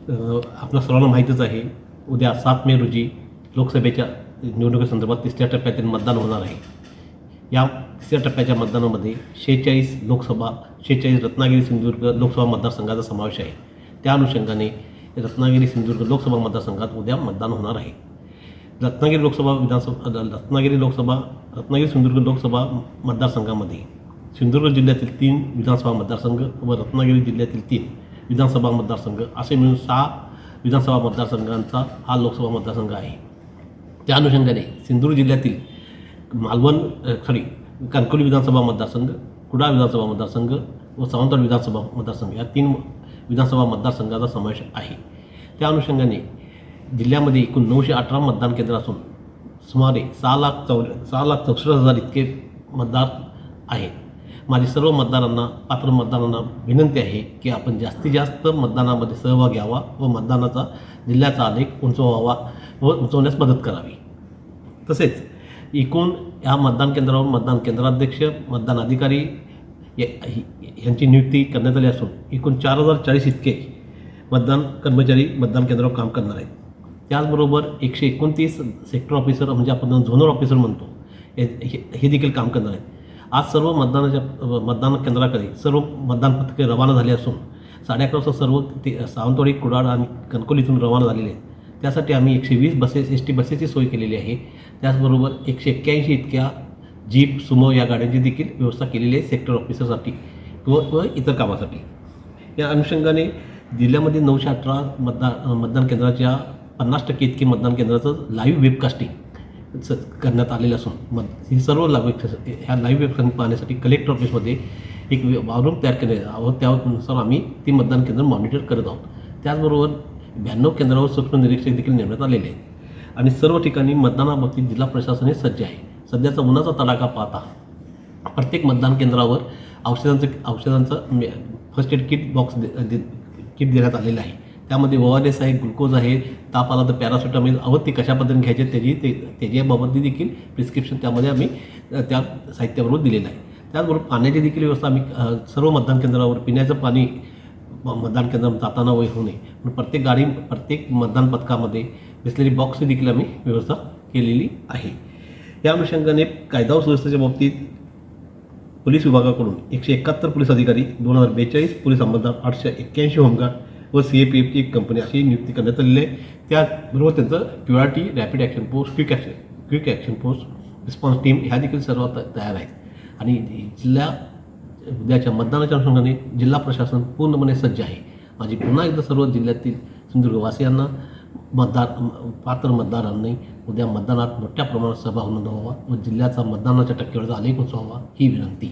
आपल्या सर्वांना माहीतच आहे, उद्या 7 मे रोजी लोकसभेच्या निवडणुकीसंदर्भात 3ऱ्या टप्प्यातील मतदान होणार आहे. या 3ऱ्या टप्प्याच्या मतदानामध्ये 46 लोकसभा 46 रत्नागिरी सिंधुदुर्ग लोकसभा मतदारसंघाचा समावेश आहे. त्या अनुषंगाने रत्नागिरी सिंधुदुर्ग लोकसभा मतदारसंघात उद्या मतदान होणार आहे. रत्नागिरी सिंधुदुर्ग लोकसभा मतदारसंघामध्ये सिंधुदुर्ग जिल्ह्यातील 3 विधानसभा मतदारसंघ व रत्नागिरी जिल्ह्यातील 3 विधानसभा मतदारसंघ असे मिळून 6 विधानसभा मतदारसंघांचा हा लोकसभा मतदारसंघ आहे. त्या अनुषंगाने सिंधुदुर्ग जिल्ह्यातील कणकवली विधानसभा मतदारसंघ, कुडाळ विधानसभा मतदारसंघ व सावंतवाडी विधानसभा मतदारसंघ या 3 विधानसभा मतदारसंघाचा समावेश आहे. त्या अनुषंगाने जिल्ह्यामध्ये एकूण 918 मतदान केंद्र असून सुमारे 6,64,000 इतके मतदार आहेत. माझी सर्व पात्र मतदारांना विनंती आहे की आपण जास्तीत जास्त मतदानामध्ये सहभाग घ्यावा व मतदानाचा जिल्ह्याचा आलेख उंचवावा व उंचवण्यास मदत करावी. तसेच एकूण या मतदान केंद्रावर मतदान केंद्राध्यक्ष, मतदान अधिकारी यांची नियुक्ती करण्यात आली असून एकूण 4,040 इतके मतदान कर्मचारी मतदान केंद्रावर काम करणार आहेत. त्याचबरोबर 129 सेक्टर ऑफिसर म्हणजे आपण झोनल ऑफिसर म्हणतो हे देखील काम करणार आहेत. आज सर्व मतदान केंद्राकडे सर्व मतदान पथके रवाना झाली असून 11:30 वाजता सर्व सावंतवाडी, कुडाळ आणि कणकवलीतून रवाना झालेले आहेत. त्यासाठी आम्ही 120 बसेस एस टी बसेसची सोय केलेली आहे. त्याचबरोबर 181 इतक्या जीप, सुमो या गाड्यांची देखील व्यवस्था केलेली आहे सेक्टर ऑफिसरसाठी व इतर कामासाठी. या अनुषंगाने जिल्ह्यामध्ये 918 मतदान केंद्राच्या 50% इतके मतदान केंद्राचं लाईव्ह वेबकास्टिंग करण्यात आलेलं असून ही सर्व ह्या लाईव्ह वेबकास्टिंग पाहण्यासाठी कलेक्टर ऑफिसमध्ये एक वॉल्यूम तयार केले आहोत. त्यानुसार आम्ही ती मतदान केंद्र मॉनिटर करत आहोत. त्याचबरोबर 92 केंद्रावर सूक्ष्म निरीक्षक देखील नेमण्यात आलेले आहेत आणि सर्व ठिकाणी मतदानाबाबतीत जिल्हा प्रशासन हे सज्ज आहे. सध्याचा उन्हाचा तडाखा पाहता प्रत्येक मतदान केंद्रावर औषधांचं फर्स्ट एड किट किट देण्यात आलेलं आहे. त्यामध्ये ORS आहे, ग्लुकोज आहे, ताप आला तर पॅरासिटामॉल ते कशा पद्धतीने घ्यायचे त्याच्याबाबत देखील प्रिस्क्रिप्शन त्यामध्ये आम्ही त्या साहित्याबरोबर दिलेलं आहे. त्याचबरोबर पाण्याची देखील व्यवस्था आम्ही सर्व मतदान केंद्रावर पिण्याचं पाणी मतदान केंद्रावर जाताना होऊ नये म्हणून प्रत्येक मतदान पथकामध्ये बिसलेरी बॉक्सची देखील आम्ही व्यवस्था केलेली आहे. या अनुषंगाने कायदा व सुव्यवस्थेच्या बाबतीत पोलीस विभागाकडून 171 पोलीस अधिकारी, 2042 पोलीस अंमलदार, 881 होमगार्ड व CAPFची एक कंपनी अशी नियुक्ती करण्यात आलेली आहे. त्याचबरोबर त्यांचं QRT, rapid action force, quick action force, response team ह्या देखील सर्व तयार आहेत. आणि उद्याच्या मतदानाच्या अनुषंगाने जिल्हा प्रशासन पूर्णपणे सज्ज आहे. माझी पुन्हा एकदा सर्व जिल्ह्यातील सिंधुदुर्गवासियांना पात्र मतदारांनी उद्या मतदानात मोठ्या प्रमाणात सहभाग नोंदवावा व जिल्ह्याचा मतदानाच्या टक्केवारीचा आलेख उंचवावा ही विनंती.